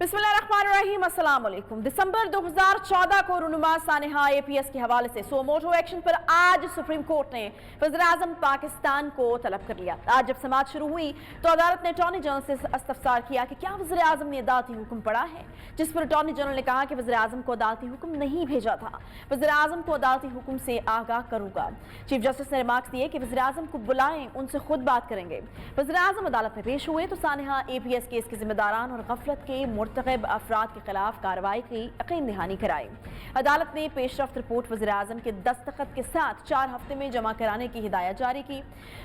बिस्मिल्लाहिर्रहमानिर्रहीम, अस्सलाम वालेकुम। दिसंबर 2014 को रुनुमा सानेहा APS के हवाले से सो मोटो एक्शन पर आज सुप्रीम कोर्ट ने वज़ीर-ए-आज़म पाकिस्तान को तलब कर लिया। आज जब समाअत शुरू हुई तो अदालत ने अटॉर्नी जनरल से इस्तफसार किया कि क्या वज़ीर-ए-आज़म ने अदालती हुक्म पढ़ा है, जिस पर अटॉर्नी जनरल ने कहा कि वज़ीर-ए-आज़म को अदालती हुक्म नहीं भेजा था, वज़ीर-ए-आज़म को अदालती हुक्म से आगाह करूंगा। चीफ जस्टिस ने रिमार्क्स दिए कि वज़ीर-ए-आज़म को बुलाएं, उनसे खुद बात करेंगे। वज़ीर-ए-आज़म अदालत में पेश हुए तो सानेहा APS केस के जिम्मेदारान और गफलत के मुर्तकब अफराद के खिलाफ कार्रवाई की यकीन दहानी कराई। अदालत ने पेशरफ्त रिपोर्ट वज़ीर-ए-आज़म के दस्तखत के साथ 4 हफ्ते में जमा कराने की हिदायत जारी की।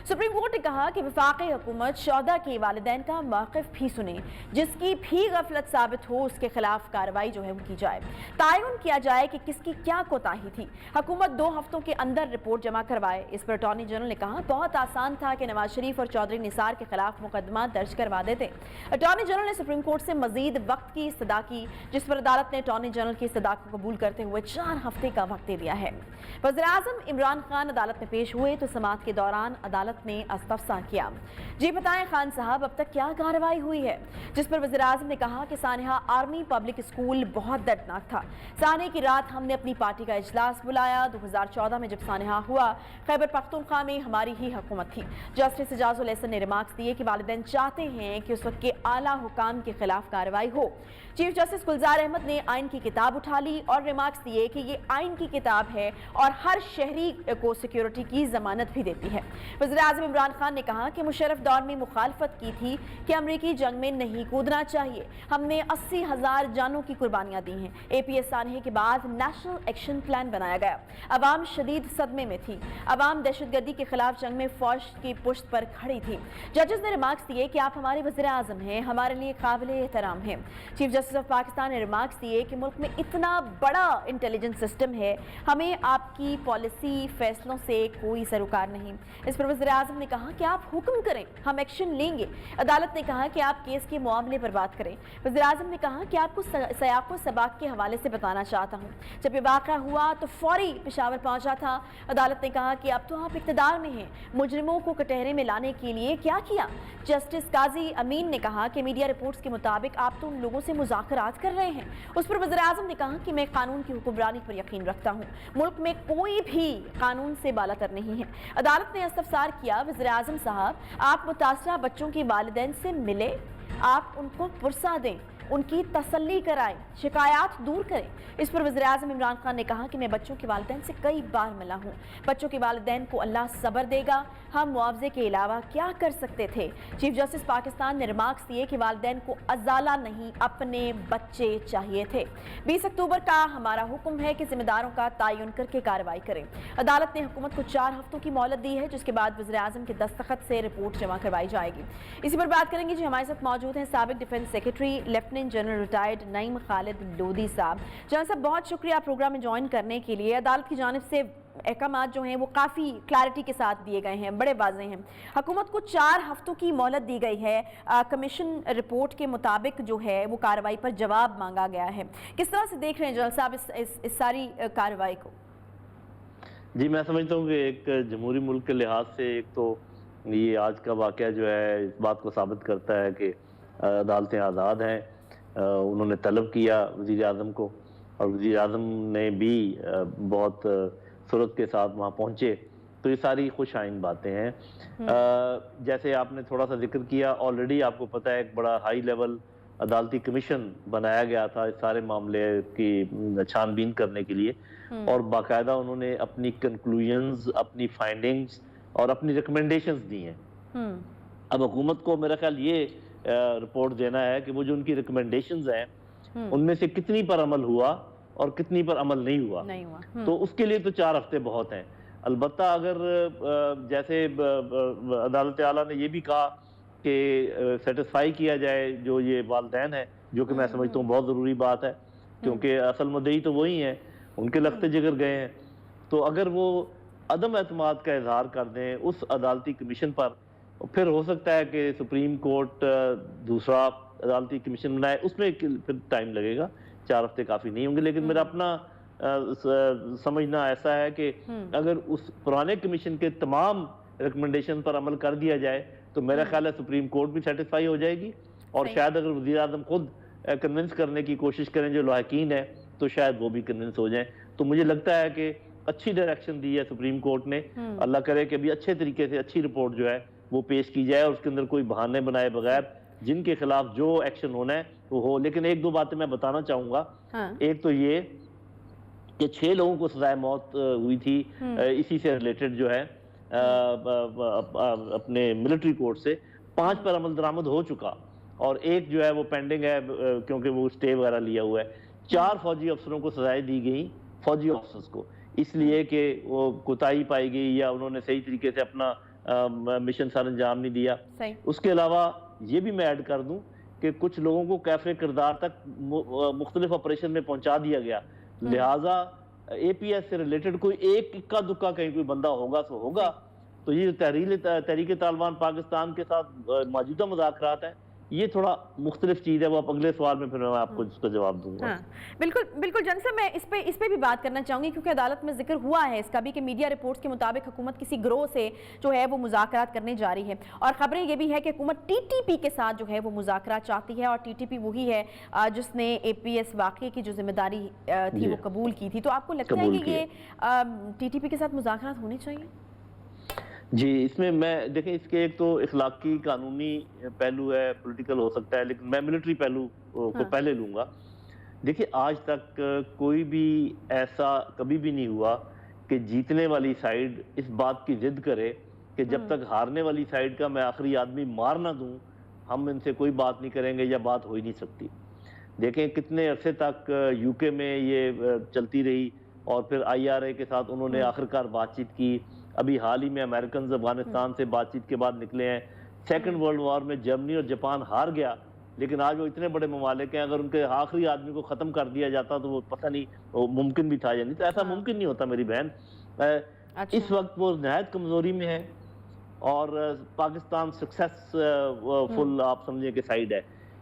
सुप्रीम कोर्ट ने कहा कि वफाकी हुकूमत शोहदा के वालिदैन का मौक़िफ़ भी सुने, जिसकी भी गफलत साबित हो उसके खिलाफ कार्रवाई जो है वो की जाए। तयन किया जाए कि किसकी क्या कोताही थी। हुकूमत 2 हफ्तों के अंदर रिपोर्ट जमा करवाए। इस पर अटॉर्नी जनरल ने कहा बहुत आसान था कि नवाज शरीफ और चौधरी निसार के खिलाफ मुकदमा दर्ज करवा देते। अटॉर्नी जनरल ने सुप्रीम कोर्ट से मजीद वक्त की इस्तदा की, जिस पर अदालत ने अटॉर्नी जनरल की इस्तदा को कबूल करते हुए 4 हफ्ते का वक्त दे दिया है। वज़ीर-ए-आज़म इमरान खान अदालत में पेश हुए तो समाअत के दौरान अदालत ने इस्तफसार किया। जी बताएं खान साहब, अब तक क्या कार्रवाई हुई है? जिस पर वज़ीर-ए-आज़म ने कहा कि सानेहा आर्मी पब्लिक स्कूल बहुत दर्दनाक था। साने की रात हमने अपनी पार्टी का इजलास बुलाया। 2014 में जब सानेहा हुआ, खैबर पख्तूनख्वा में हमारी ही हुकूमत थी। जस्टिस इजाजुल एहसन ने रिमार्क्स दिए कि वालिदैन चाहते हैं कि उस वक्त के आला हुकाम के खिलाफ कार्रवाई हो। चीफ जस्टिस गुलजार अहमद ने आइन की किताब उठा ली और रिमार्क्स दिए कि ये आइन की किताब है और हर शहरी को सिक्योरिटी की जमानत भी देती है। वज़ीर-ए-आज़म इमरान खान ने कहा कि मुशर्रफ दौर में मुखालफत की थी कि अमरीकी जंग में नहीं कूदना चाहिए। हमने 80,000 जानों की कुर्बानियां दी हैं। APS सानहे के बाद नेशनल एक्शन प्लान बनाया गया। अवाम शदीद सदमे में थी। अवाम दहशतगर्दी के खिलाफ जंग में फौज की पुश्त पर खड़ी थी। जजेस ने रिमार्क्स दिए कि आप हमारे वज़ीर-ए-आज़म हैं, हमारे लिए काबिल एहतराम हैं। चीफ जस्टिस ऑफ पाकिस्तान ने रिमार्क्स दिए कि मुल्क में इतना बड़ा इंटेलिजेंस सिस्टम है, हमें आपकी पॉलिसी फैसलों से कोई सरोकार नहीं। इस पर वज़ीर-ए-आज़म ने कहा कि आप हुक्म करें, हम एक्शन लेंगे। अदालत ने कहा कि आप केस के मामले पर बात करें। वज़ीर-ए-आज़म ने कहा कि आपको सयाक़ो सबाक़ के हवाले से बताना चाहता हूँ। जब ये वाक़या हुआ तो फौरी पेशावर पहुँचा था। अदालत ने कहा कि अब तो आप इक़्तिदार में हैं, मुजरिमों को कटहरे में लाने के लिए क्या किया? जस्टिस काजी अमीन ने कहा कि मीडिया रिपोर्ट्स के मुताबिक आप तो उन लोगों से मुज़ाकरात कर रहे हैं। उस पर वज़ीर-ए-आज़म ने कहा कि मैं कानून की हुक्मरानी पर यकीन रखता हूँ, मुल्क में कोई भी कानून से बालातर नहीं है। अदालत ने इस्तफसार किया, वज़ीर-ए-आज़म साहब आप मुतासरा बच्चों के वालिदैन से मिले, आप उनको पुरसा दें, उनकी तसल्ली कराएं, शिकायत दूर करें। इस पर वज़ीर-ए-आज़म इमरान खान ने कहा कि मैं बच्चों के वालिदैन से कई बार मिला हूँ। बच्चों के वालिदैन को अल्लाह सब्र देगा, हम मुआवजे के अलावा क्या कर सकते थे? चीफ जस्टिस पाकिस्तान ने रिमार्क्स दिए कि वालिदैन को अजाला नहीं, अपने बच्चे चाहिए थे। 20 अक्टूबर का हमारा हुक्म है कि जिम्मेदारों का तयन करके कार्रवाई करें। अदालत ने हुकूमत को 4 हफ्तों की मोहलत दी है, जिसके बाद वज़ीर-ए-आज़म के दस्तखत से रिपोर्ट जमा करवाई जाएगी। इसी पर बात करेंगे जी, हमारे साथ मौजूद हैं साबिक defence secretary lieutenant general retired Naeem Khalid Lodhi साहब। जनरल साहब बहुत शुक्रिया प्रोग्राम में ज्वाइन करने के लिए। अदालत की जानिब से अहकामात जो हैं वो काफ़ी क्लैरिटी के साथ दिए गए हैं, बड़े वाज़ेह हैं। हुकूमत को 4 हफ्तों की मोहलत दी गई है। कमीशन रिपोर्ट के मुताबिक जो है वो कार्रवाई पर जवाब मांगा गया है। किस तरह से देख रहे हैं जनरल साहब इस सारी कार्रवाई को? जी, मैं समझता हूँ कि एक जमहूरी मुल्क के लिहाज से एक तो ये आज का वाक़या जो है इस बात को साबित करता है कि अदालतें आज़ाद हैं। उन्होंने तलब किया वज़ीर-ए-आज़म को और वज़ीर-ए-आज़म ने भी बहुत सूरत के साथ वहाँ पहुँचे, तो ये सारी खुश आइन बातें हैं। जैसे आपने थोड़ा सा जिक्र किया, ऑलरेडी आपको पता है एक बड़ा हाई लेवल अदालती कमीशन बनाया गया था इस सारे मामले की छानबीन करने के लिए और बाकायदा उन्होंने अपनी कंक्लूजन्स, अपनी फाइंडिंग्स और अपनी रिकमेंडेशंस दी हैं। अब हुकूमत को मेरा ख्याल ये रिपोर्ट देना है कि वो जो उनकी रिकमेंडेशंस हैं उनमें से कितनी पर अमल हुआ और कितनी पर अमल नहीं हुआ। तो उसके लिए तो 4 हफ्ते बहुत हैं। अलबत्ता अगर जैसे अदालत आला ने ये भी कहा कि सेटिस्फाई किया जाए जो ये वालिदैन है, जो कि मैं समझता हूँ बहुत ज़रूरी बात है, क्योंकि असल मुद्दई तो वही हैं, उनके लख्ते जिगर गए हैं। तो अगर वो अदम एतमाद का इजहार कर दें उस अदालती कमीशन पर, फिर हो सकता है कि सुप्रीम कोर्ट दूसरा अदालती कमीशन बनाए, उसमें फिर टाइम लगेगा। 4 हफ्ते काफ़ी नहीं होंगे। लेकिन मेरा अपना समझना ऐसा है कि अगर उस पुराने कमीशन के तमाम रिकमेंडेशन पर अमल कर दिया जाए तो मेरा ख्याल है सुप्रीम कोर्ट भी सेटिस्फाई हो जाएगी और शायद अगर वज़ीर-ए-आज़म खुद کنونس کرنے کی کوشش کریں جو لاحقین ہیں تو شاید وہ بھی کنونس ہو جائیں. تو مجھے لگتا ہے کہ اچھی ڈائریکشن دی ہے سپریم کورٹ نے. اللہ کرے کہ بھی اچھے طریقے سے اچھی رپورٹ جو ہے وہ پیش کی جائے اور اس کے اندر کوئی بہانے بنائے بغیر جن کے خلاف جو ایکشن ہونا ہے وہ ہو. لیکن ایک دو باتیں میں بتانا چاہوں گا. ایک تو یہ کہ 6 لوگوں کو سزائے موت ہوئی تھی اسی سے ریلیٹڈ جو ہے اپنے ملٹری کورٹ سے. 5 پر عمل درآمد ہو چکا اور ایک جو ہے وہ پینڈنگ ہے کیونکہ وہ اسٹے وغیرہ لیا ہوا ہے. 4 فوجی افسروں کو سزائیں دی گئیں فوجی افسرز کو اس لیے کہ وہ کوتاہی پائی گئی یا انہوں نے صحیح طریقے سے اپنا مشن سر انجام نہیں دیا. اس کے علاوہ یہ بھی میں ایڈ کر دوں کہ کچھ لوگوں کو کیفر کردار تک مختلف آپریشن میں پہنچا دیا گیا. لہٰذا اے پی ایس سے ریلیٹڈ کوئی ایک اکا دکا کہیں کوئی بندہ ہوگا تو ہوگا. تو یہ تحریک طالبان پاکستان کے ساتھ موجودہ مذاکرات ہیں یہ تھوڑا مختلف چیز ہے. وہ اگلے سوال میں پھر میں آپ کو اس کا جواب دوں گا. بالکل جن صاحب میں اس پہ بھی بات کرنا چاہوں گی کیونکہ عدالت میں ذکر ہوا ہے اس کا بھی کہ میڈیا رپورٹس کے مطابق حکومت کسی گروہ سے جو ہے وہ مذاکرات کرنے جا رہی ہے اور خبریں یہ بھی ہے کہ حکومت ٹی ٹی پی کے ساتھ جو ہے وہ مذاکرات چاہتی ہے اور ٹی ٹی پی وہی ہے جس نے اے پی ایس واقعے کی جو ذمہ داری تھی وہ قبول کی تھی. تو آپ کو لگتا ہے کہ یہ ٹی ٹی پی کے ساتھ مذاکرات ہونے چاہیے؟ جی اس میں دیکھیں اس کے ایک تو اخلاقی قانونی پہلو ہے پولیٹیکل ہو سکتا ہے لیکن میں ملٹری پہلو کو پہلے لوں گا. دیکھیں آج تک کوئی بھی ایسا کبھی بھی نہیں ہوا کہ جیتنے والی سائیڈ اس بات کی ضد کرے کہ جب تک ہارنے والی سائیڈ کا میں آخری آدمی مار نہ دوں ہم ان سے کوئی بات نہیں کریں گے یا بات ہو ہی نہیں سکتی. دیکھیں کتنے عرصے تک یو کے میں یہ چلتی رہی اور پھر آئی آر اے کے ساتھ انہوں نے آخرکار بات چیت کی. ابھی حال ہی میں امریکنز افغانستان سے بات چیت کے بعد نکلے ہیں. 2nd ورلڈ وار میں جرمنی اور جاپان ہار گیا لیکن آج وہ اتنے بڑے ممالک ہیں اگر ان کے آخری آدمی کو ختم کر دیا جاتا تو وہ پتہ نہیں وہ ممکن بھی تھا یا نہیں. تو ایسا ممکن نہیں ہوتا میری بہن. اس وقت وہ نہایت کمزوری میں ہے اور پاکستان سکسیس فل آپ سمجھیں کہ سائیڈ ہے.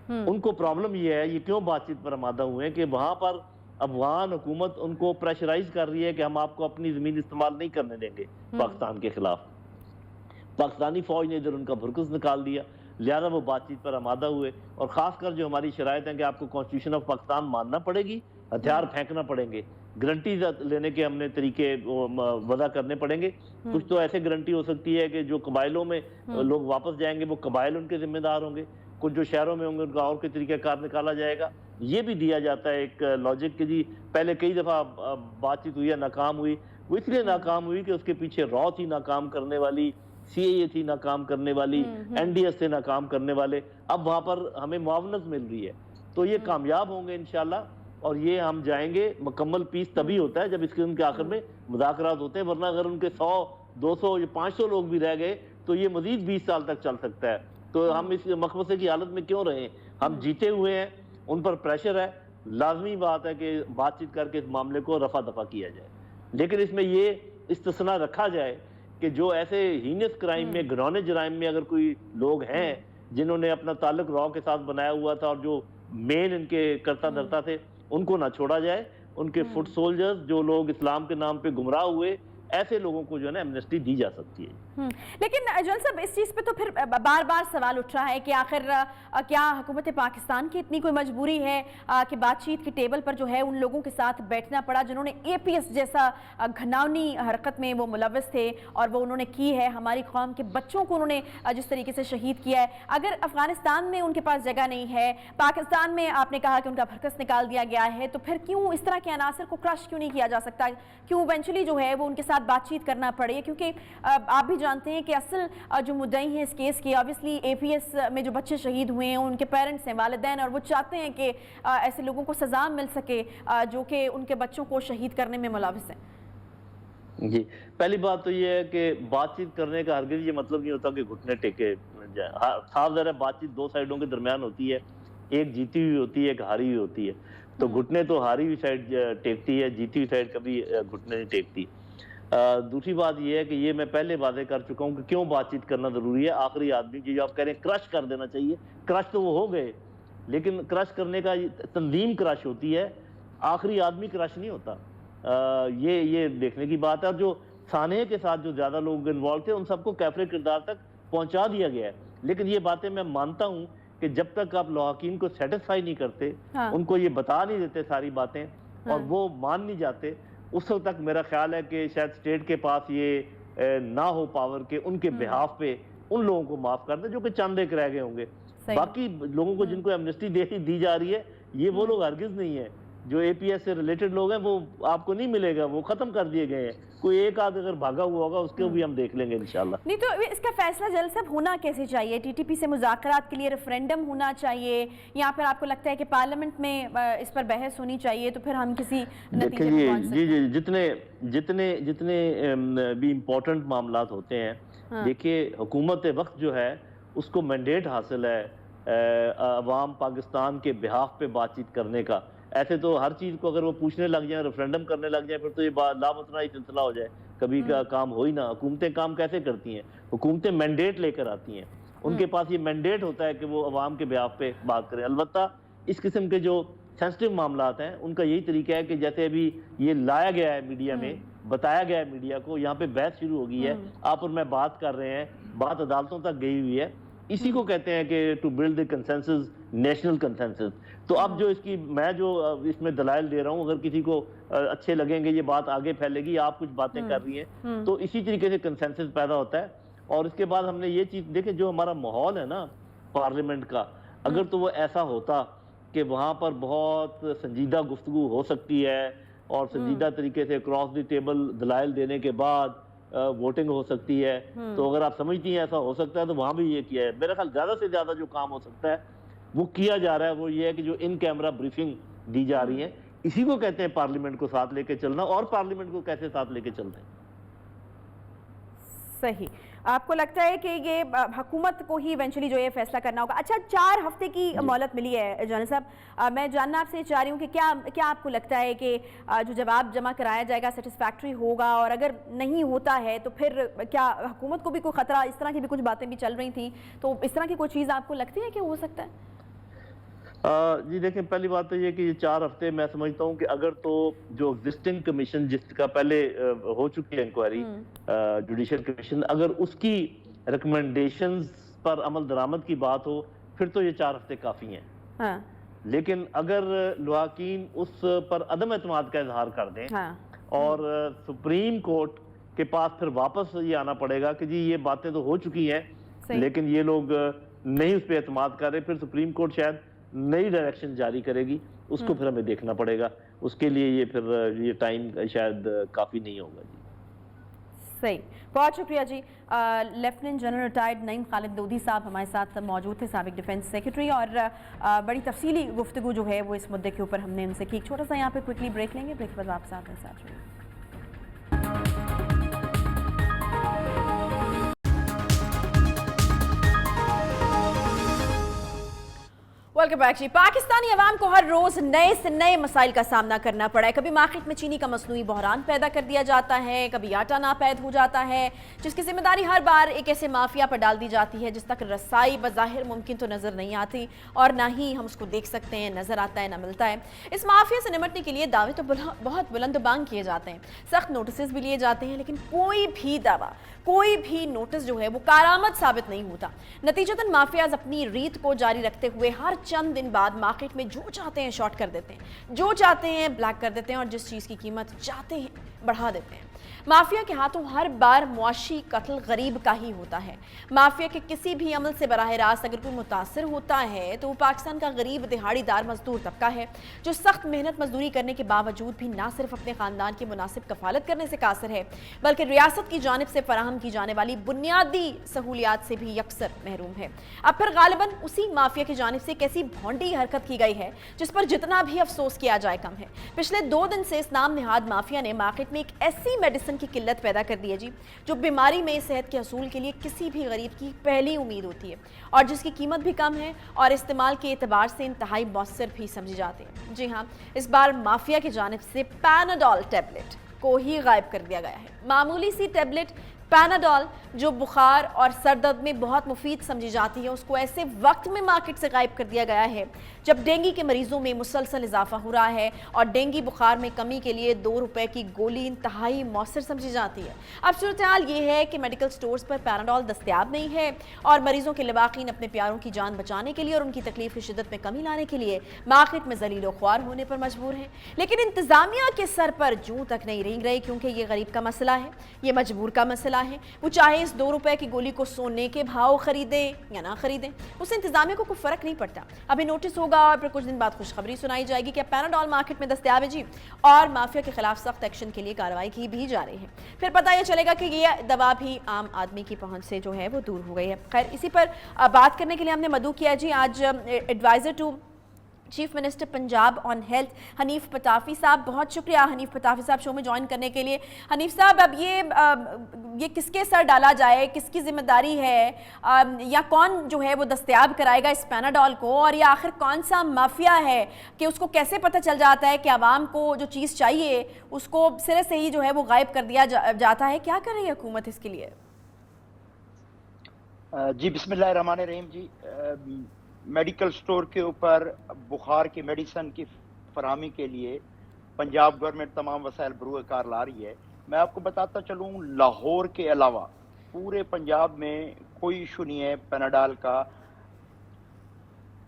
ان کو پرابلم یہ ہے یہ کیوں بات چیت پر آمادہ ہوئے ہیں کہ وہاں پر افغان حکومت ان کو پریشرائز کر رہی ہے کہ ہم آپ کو اپنی زمین استعمال نہیں کرنے دیں گے پاکستان کے خلاف. پاکستانی فوج نے ادھر ان کا بھرکس نکال دیا لہذا وہ بات چیت پر آمادہ ہوئے اور خاص کر جو ہماری شرائط ہیں کہ آپ کو کانسٹیٹیوشن آف پاکستان ماننا پڑے گی ہتھیار پھینکنا پڑیں گے گارنٹیز لینے کے ہم نے طریقے وضع کرنے پڑیں گے. کچھ تو ایسے گارنٹی ہو سکتی ہے کہ جو قبائلوں میں لوگ واپس جائیں گے وہ قبائل ان کے ذمہ دار ہوں گے. کچھ جو شہروں میں ہوں گے ان کا اور کے طریقہ کار نکالا جائے گا. یہ بھی دیا جاتا ہے ایک لاجک کہ جی پہلے کئی دفعہ بات چیت ہوئی ہے ناکام ہوئی. وہ اس لیے ناکام ہوئی کہ اس کے پیچھے را تھی ناکام کرنے والی سی اے اے تھی ناکام کرنے والی این ڈی ایس سے ناکام کرنے والے. اب وہاں پر ہمیں معاونت مل رہی ہے تو یہ کامیاب ہوں گے انشاءاللہ اور یہ ہم جائیں گے. مکمل پیس تبھی ہوتا ہے جب اس قسم کے آخر میں مذاکرات ہوتے ہیں ورنہ اگر ان کے 100 200 یا 500 لوگ بھی رہ گئے تو یہ مزید 20 سال تک چل سکتا ہے. تو ہم اس مقبضے کی حالت میں کیوں رہیں. ہم جیتے ہوئے ہیں ان پر پریشر ہے. لازمی بات ہے کہ بات چیت کر کے اس معاملے کو رفع دفع کیا جائے لیکن اس میں یہ استثناء رکھا جائے کہ جو ایسے ہینس کرائم میں گھنونے جرائم میں اگر کوئی لوگ ہیں جنہوں نے اپنا تعلق را کے ساتھ بنایا ہوا تھا اور جو مین ان کے کرتا دھرتا تھے ان کو نہ چھوڑا جائے. ان کے فٹ سولجرز جو لوگ اسلام کے نام پہ گمراہ ہوئے ایسے لوگوں کو جو ہے نا ایمنسٹی دی جا سکتی ہے. لیکن جن صاحب اس چیز پہ تو پھر بار بار سوال اٹھ رہا ہے کہ آخر کیا حکومت پاکستان کی اتنی کوئی مجبوری ہے کہ بات چیت کے ٹیبل پر جو ہے ان لوگوں کے ساتھ بیٹھنا پڑا جنہوں نے اے پی ایس جیسا گھناؤنی حرکت میں وہ ملوث تھے اور وہ انہوں نے کی ہے ہماری قوم کے بچوں کو انہوں نے جس طریقے سے شہید کیا ہے. اگر افغانستان میں ان کے پاس جگہ نہیں ہے پاکستان میں آپ نے کہا کہ ان کا بھرکس نکال دیا گیا ہے تو پھر کیوں اس طرح کے عناصر کو کرش کیوں نہیں کیا جا سکتا کیوں ایونچولی جو ہے وہ ان کے ساتھ بات چیت کرنا پڑے کیونکہ آپ بھی جانتے ہیں کہ اصل جو مدعی ہیں اس کیس کی obviously اے پی ایس میں جو بچے شہید ہوئے ہیں ان کے پیرنٹس ہیں والدین اور وہ چاہتے ہیں کہ ایسے لوگوں کو سزا مل سکے جو کہ ان کے بچوں کو شہید کرنے میں ملوث ہیں. جی پہلی بات تو یہ ہے کہ بات چیت کرنے کا ہرگز یہ مطلب نہیں ہوتا کہ گھٹنے ٹیکے جائیں. صاف ظاہر ہے بات چیت 2 سائیڈوں کے درمیان ہوتی ہے ایک جیتی ہوئی ہوتی ہے ایک ہاری ہوئی ہوتی ہے. تو گھٹنے تو ہاری ہوئی سائیڈ ٹیکتی ہے جیتی ہوئی سائیڈ کبھی گھٹنے نہیں ٹیکتی. دوسری بات یہ ہے کہ یہ میں پہلے واضح کر چکا ہوں کہ کیوں بات چیت کرنا ضروری ہے. آخری آدمی جو آپ کہہ رہے ہیں کرش کر دینا چاہیے کرش تو وہ ہو گئے لیکن کرش کرنے کا تنظیم کرش ہوتی ہے آخری آدمی کرش نہیں ہوتا. یہ دیکھنے کی بات ہے. اور جو سانحے کے ساتھ جو زیادہ لوگ انوالو تھے ان سب کو کیفر کردار تک پہنچا دیا گیا ہے. لیکن یہ باتیں میں مانتا ہوں کہ جب تک آپ لواحقین کو سیٹسفائی نہیں کرتے، ان کو یہ بتا نہیں دیتے ساری باتیں اور وہ مان نہیں جاتے، اس وقت تک میرا خیال ہے کہ شاید اسٹیٹ کے پاس یہ نہ ہو پاور کہ ان کے بہاف پہ ان لوگوں کو معاف کر دیں جو کہ چند ایک رہ گئے ہوں گے. باقی لوگوں کو جن کو ایمنسٹی دی جا رہی ہے یہ وہ لوگ ہرگز نہیں ہیں. جو اے پی ایس سے ریلیٹڈ لوگ ہیں وہ آپ کو نہیں ملے گا، وہ ختم کر دیے گئے ہیں. کوئی ایک آدھ اگر بھاگا ہوا ہوگا اس کو بھی ہم دیکھ لیں گے انشاءاللہ. نہیں تو اس کا فیصلہ جلد سے ہونا کیسے چاہیے؟ ٹی ٹی پی سے مذاکرات کے لیے ریفرینڈم ہونا چاہیے یا پھر آپ کو لگتا ہے کہ پارلیمنٹ میں اس پر بحث ہونی چاہیے تو پھر ہم کسی نتیجے پر پہنچ سکتے ہیں؟ جتنے بھی امپورٹنٹ معاملات ہوتے ہیں، دیکھیے حکومت وقت جو ہے اس کو مینڈیٹ حاصل ہے عوام پاکستان کے بہاف پہ بات چیت کرنے کا. ایسے تو ہر چیز کو اگر وہ پوچھنے لگ جائیں، ریفرینڈم کرنے لگ جائیں، پھر تو یہ لامتناہی سلسلہ ہو جائے، کبھی کا کام ہو ہی نہ. حکومتیں کام کیسے کرتی ہیں؟ حکومتیں مینڈیٹ لے کر آتی ہیں، ان کے پاس یہ مینڈیٹ ہوتا ہے کہ وہ عوام کے بہاف پہ بات کریں. البتہ اس قسم کے جو سینسٹیو معاملات ہیں ان کا یہی طریقہ ہے کہ جیسے ابھی یہ لایا گیا ہے میڈیا میں، بتایا گیا ہے میڈیا کو، یہاں پہ بحث شروع ہو گئی ہے، آپ اور میں بات کر رہے ہیں، بات عدالتوں تک گئی ہوئی ہے. اسی کو کہتے ہیں کہ to build the consensus, national consensus. تو اب جو میں جو اس میں دلائل دے رہا ہوں، اگر کسی کو اچھے لگیں گے، یہ بات آگے پھیلے گی، آپ کچھ باتیں کر رہی ہیں، تو اسی طریقے سے کنسنسس پیدا ہوتا ہے. اور اس کے بعد ہم نے یہ چیز دیکھیں، جو ہمارا ماحول ہے نا پارلیمنٹ کا، اگر تو وہ ایسا ہوتا کہ وہاں پر بہت سنجیدہ گفتگو ہو سکتی ہے اور سنجیدہ طریقے سے کراس دی ٹیبل دلائل دینے کے بعد ووٹنگ ہو سکتی ہے، تو اگر آپ سمجھتی ہیں ایسا ہو سکتا ہے تو وہاں بھی یہ کیا ہے. میرا خیال زیادہ سے زیادہ جو کام ہو سکتا ہے وہ کیا جا رہا ہے، وہ یہ ہے کہ جو ان کیمرہ بریفنگ دی جا رہی ہے، اسی کو کہتے ہیں پارلیمنٹ کو ساتھ لے کے چلنا. اور پارلیمنٹ کو کیسے ساتھ لے کے چلتے ہیں؟ صحیح. آپ کو لگتا ہے کہ یہ حکومت کو ہی ایونچولی جو یہ فیصلہ کرنا ہوگا؟ اچھا، 4 ہفتے کی مہلت ملی ہے جنرل صاحب، میں جاننا آپ سے چاہ رہی ہوں کہ کیا آپ کو لگتا ہے کہ جو جواب جمع کرایا جائے گا سیٹسفیکٹری ہوگا، اور اگر نہیں ہوتا ہے تو پھر کیا حکومت کو بھی کوئی خطرہ؟ اس طرح کی بھی کچھ باتیں بھی چل رہی تھیں، تو اس طرح کی کوئی چیز آپ کو لگتی ہے کہ ہو سکتا ہے؟ جی دیکھیں، پہلی بات تو یہ کہ یہ 4 ہفتے میں سمجھتا ہوں کہ اگر تو جو ایگزسٹنگ کمیشن جس کا پہلے ہو چکی ہے انکوائری، جوڈیشل کمیشن، اگر اس کی ریکمنڈیشنز پر عمل درآمد کی بات ہو پھر تو یہ 4 ہفتے کافی ہیں. لیکن اگر لواحقین اس پر عدم اعتماد کا اظہار کر دیں اور سپریم کورٹ کے پاس پھر واپس یہ آنا پڑے گا کہ جی یہ باتیں تو ہو چکی ہیں لیکن یہ لوگ نہیں اس پہ اعتماد کر رہے، پھر سپریم کورٹ شاید نئی ڈائریکشن جاری کرے گی، اس کو پھر ہمیں دیکھنا پڑے گا. اس کے لیے یہ ٹائم شاید کافی نہیں ہوگا. جی صحیح، بہت شکریہ جی. لیفٹیننٹ جنرل ریٹائرڈ نعیم خالد لودھی صاحب ہمارے ساتھ موجود تھے، سابق ڈیفنس سیکرٹری، اور بڑی تفصیلی گفتگو جو ہے وہ اس مدعے کے اوپر ہم نے ان سے کی. چھوٹا سا یہاں پہ کوئکلی بریک لیں گے، بریک کے بعد آپ ساتھ رہیے. ویلکم بیک جی. پاکستانی عوام کو ہر روز نئے سے نئے مسائل کا سامنا کرنا پڑا ہے. کبھی مارکیٹ میں چینی کا مصنوعی بحران پیدا کر دیا جاتا ہے، کبھی آٹا ناپید ہو جاتا ہے، جس کی ذمہ داری ہر بار ایک ایسے مافیا پر ڈال دی جاتی ہے جس تک رسائی بظاہر ممکن تو نظر نہیں آتی اور نہ ہی ہم اس کو دیکھ سکتے ہیں، نظر آتا ہے، نہ ملتا ہے. اس مافیا سے نمٹنے کے لیے دعوے تو بہت بلند و بانگ کیے جاتے ہیں، سخت نوٹسز بھی لیے جاتے ہیں، لیکن کوئی بھی دعویٰ، کوئی بھی نوٹس جو ہے وہ کارآمد ثابت نہیں ہوتا. نتیجتاً مافیاز اپنی ریت کو جاری رکھتے ہوئے ہر چند دن بعد مارکیٹ میں جو چاہتے ہیں شارٹ کر دیتے ہیں، جو چاہتے ہیں بلیک کر دیتے ہیں، اور جس چیز کی قیمت چاہتے ہیں بڑھا دیتے ہیں. مافیا کے ہاتھوں ہر بار معاشی قتل غریب کا ہی ہوتا ہے. مافیا کے کسی بھی عمل سے براہ راست اگر کوئی متاثر ہوتا ہے تو وہ پاکستان کا غریب دہاڑی دار مزدور طبقہ ہے، جو سخت محنت مزدوری کرنے کے باوجود بھی نہ صرف اپنے خاندان کی مناسب کفالت کرنے سے قاصر ہے بلکہ ریاست کی جانب سے فراہم کی جانے والی بنیادی سہولیات سے بھی یکسر محروم ہے. اب پھر غالباً اسی مافیا کی جانب سے ایک ایسی بھونڈی حرکت کی گئی ہے جس پر جتنا بھی افسوس کیا جائے کم ہے. پچھلے 2 دن سے اس نام نہاد مافیا نے مارکیٹ میں ایک ایسی میڈیسن کی قلت پیدا کر دی ہے جی جو بیماری میں صحت کے حصول کے لیے کسی بھی غریب کی پہلی امید ہوتی ہے اور جس کی قیمت بھی کم ہے اور استعمال کے اعتبار سے انتہائی مؤثر بھی سمجھی جاتی ہے. جی ہاں، اس بار مافیا کی جانب سے پیناڈول ٹیبلٹ کو ہی غائب کر دیا گیا ہے. معمولی سی ٹیبلٹ पैनाडॉल जो बुखार और सर दर्द में बहुत मुफीद समझी जाती है, उसको ऐसे वक्त में मार्केट से गायब कर दिया गया है जब डेंगू के मरीजों में मुसलसल इजाफा हो रहा है और डेंगू बुखार में कमी के लिए 2 रुपए की गोली इंतहाई मौसर समझी जाती है। अब सूरत हाल ये है कि मेडिकल स्टोर्स पर पैनाडॉल दस्तयाब नहीं है और मरीजों के लवाकीन अपने प्यारों की जान बचाने के लिए और उनकी तकलीफ की शिद्दत में कमी लाने के लिए मार्केट में जलीलो ख्वार होने पर मजबूर हैं। लेकिन इंतजामिया के सर पर जूं तक नहीं रेंग रही, क्योंकि ये गरीब का मसला है, ये मजबूर का मसला है। वो चाहे इस 2 रुपए की गोली को सोने के भाव खरीदे या ना खरीदें, उससे इंतजामिया को कोई फर्क नहीं पड़ता। अभी नोटिस होगा और फिर कुछ दिन बाद खुशखबरी सुनाई जाएगी कि पैनाडॉल मार्केट में दस्तयाब है जी, और माफिया के खिलाफ सख्त एक्शन के लिए कार्रवाई की भी जा रही है। फिर पता यह चलेगा कि ये दवा भी आम आदमी की पहुंच से जो है वो दूर हो गई है। खैर, इसी पर बात करने के लिए हमने मधु किया जी आज adviser to chief minister Punjab on health Hanif Patafi साहब। बहुत शुक्रिया हनीफ पताफी साहब शो में ज्वाइन करने के लिए। हनीफ साहब, अब ये किसके सर डाला जाए, किसकी जिम्मेदारी है, या कौन जो है वो दस्तयाब कराएगा इस पैनाडॉल को, और ये आखिर कौन सा माफिया है कि उसको कैसे पता चल जाता है कि आवाम को जो चीज़ चाहिए उसको सिरे से ही जो है वो गायब कर दिया जाता है। क्या कर रही है हुकूमत इसके लिए? जी बिस्मिल्लाहिर्रहमानिर्रहीम जी। मेडिकल स्टोर के ऊपर बुखार की मेडिसिन की फरहमी के लिए पंजाब गवर्नमेंट तमाम वसाइल बरूए कार ला रही है। मैं आपको बताता चलूँ, लाहौर के अलावा पूरे पंजाब में कोई इशू नहीं है पैनाडॉल का।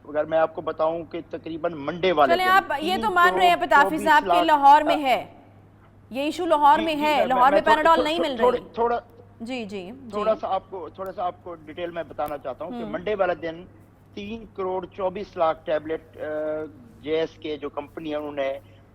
अगर मैं आपको बताऊं कि तकरीबन मंडे वाले चले आप ये तो मान रहे हैं पताफी साहब के लाहौर में है ये इशू, लाहौर में है, लाहौर में पैनाडॉल नहीं मिल रही। थोड़ा जी जी थोड़ा सा आपको डिटेल में बताना चाहता हूँ कि मंडे वाले दिन 3 करोड़ 24 लाख टैबलेट JSK जो कंपनी है उन्होंने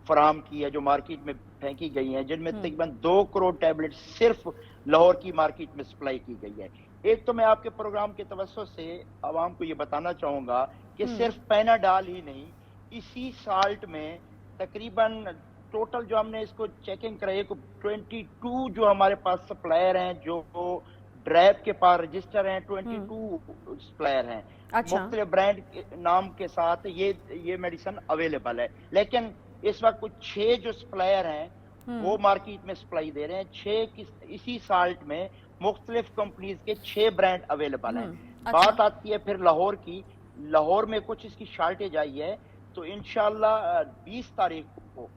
फराहम की है, जो मार्केट में फेंकी गई हैं, जिनमें तकरीबन 2 करोड़ टैबलेट सिर्फ लाहौर की मार्केट में सप्लाई की गई है। एक तो मैं आपके प्रोग्राम के तवज्जो से आवाम को ये बताना चाहूंगा कि सिर्फ पैनाडॉल ही नहीं, इसी साल्ट में तकरीबन टोटल जो हमने इसको चेकिंग कराई 22 जो हमारे पास सप्लायर हैं, जो ड्रैब के पास रजिस्टर हैं, 22 सप्लायर हैं। अच्छा। मुख्तलिफ ब्रांड के नाम के साथ ये मेडिसिन अवेलेबल है। लेकिन इस वक्त कुछ 6 जो सप्लायर हैं वो मार्केट में सप्लाई दे रहे हैं। 6 इसी साल्ट में मुख्तलिफ कंपनीज के 6 ब्रांड अवेलेबल हैं। अच्छा। बात आती है फिर लाहौर की। लाहौर में कुछ इसकी शॉर्टेज आई है, तो इंशाल्लाह 20 तारीख को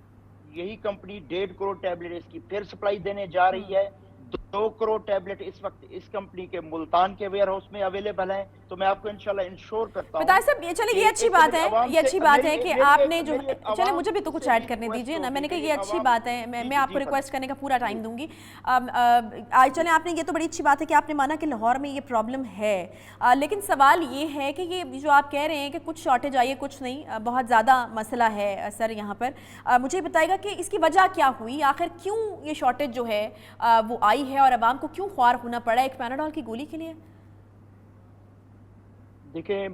यही कंपनी 1.5 करोड़ टैबलेट इसकी फिर सप्लाई देने जा रही है। 2 करोड़ टैबलेट इस वक्त इस कंपनी के मुल्तान के वेयर हाउस में अवेलेबल हैं। तो मैं आपको इंशाल्लाह इंश्योर करता हूं। पता है साहब, ये चलिए ये अच्छी बात है, ये अच्छी बात है कि आपने जो, चलिए मुझे भी तो कुछ ऐड करने दीजिए ना। मैंने कहा ये अच्छी बात है, मैं आपको रिक्वेस्ट करने का पूरा टाइम दूंगी। चलिए आपने, ये तो बड़ी अच्छी बात है कि आपने माना कि लाहौर में ये प्रॉब्लम है, लेकिन सवाल ये है कि ये जो आप कह रहे हैं कि कुछ शॉर्टेज आई है, कुछ नहीं, बहुत ज़्यादा मसला है सर यहाँ पर। मुझे बताइएगा कि इसकी वजह क्या हुई, आखिर क्यों ये शॉर्टेज जो है वो आई है और आवाम को क्यों ख्वार होना पड़ा एक पैनाडॉल की गोली के लिए? देखिए,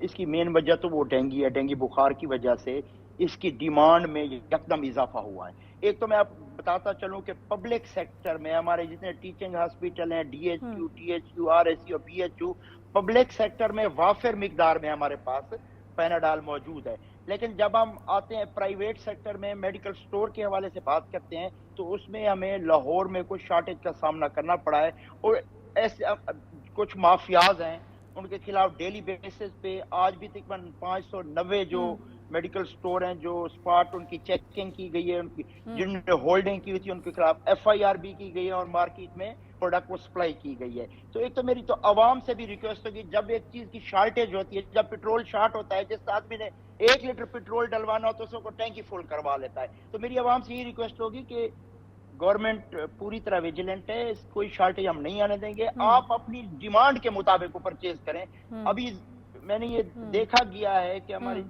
इसकी मेन वजह तो वो डेंगू है। डेंगू बुखार की वजह से इसकी डिमांड में एकदम इजाफा हुआ है। एक तो मैं आपको बताता चलूं कि पब्लिक सेक्टर में हमारे जितने टीचिंग हॉस्पिटल हैं, DHQ, THQ, RSU और PHU, पब्लिक सेक्टर में वाफिर मिकदार में हमारे पास पैनाडॉल मौजूद है। लेकिन जब हम आते हैं प्राइवेट सेक्टर में, मेडिकल स्टोर के हवाले से बात करते हैं, तो उसमें हमें लाहौर में कुछ शॉर्टेज का सामना करना पड़ा है। और ऐसे कुछ माफियाज हैं, उनके खिलाफ डेली बेसिस पे आज भी तकरीबन 590 जो मेडिकल स्टोर हैं, जो स्पॉट उनकी चेकिंग की गई है, उनकी जिन्होंने होल्डिंग की हुई थी उनके खिलाफ FIR भी की गई है और मार्केट में प्रोडक्ट को सप्लाई की गई है। तो एक तो मेरी तो आवाम से भी रिक्वेस्ट होगी, जब एक चीज की शॉर्टेज होती है, जब पेट्रोल शॉर्ट होता है, जिस आदमी ने 1 लीटर पेट्रोल डलवाना हो तो उसको टैंकी फुल करवा लेता है। तो मेरी आवाम से ये रिक्वेस्ट होगी कि गवर्नमेंट पूरी तरह विजिलेंट है, कोई शॉर्टेज हम नहीं आने देंगे। आप अपनी डिमांड के मुताबिक परचेज करें। अभी मैंने ये देखा गया है कि हमारी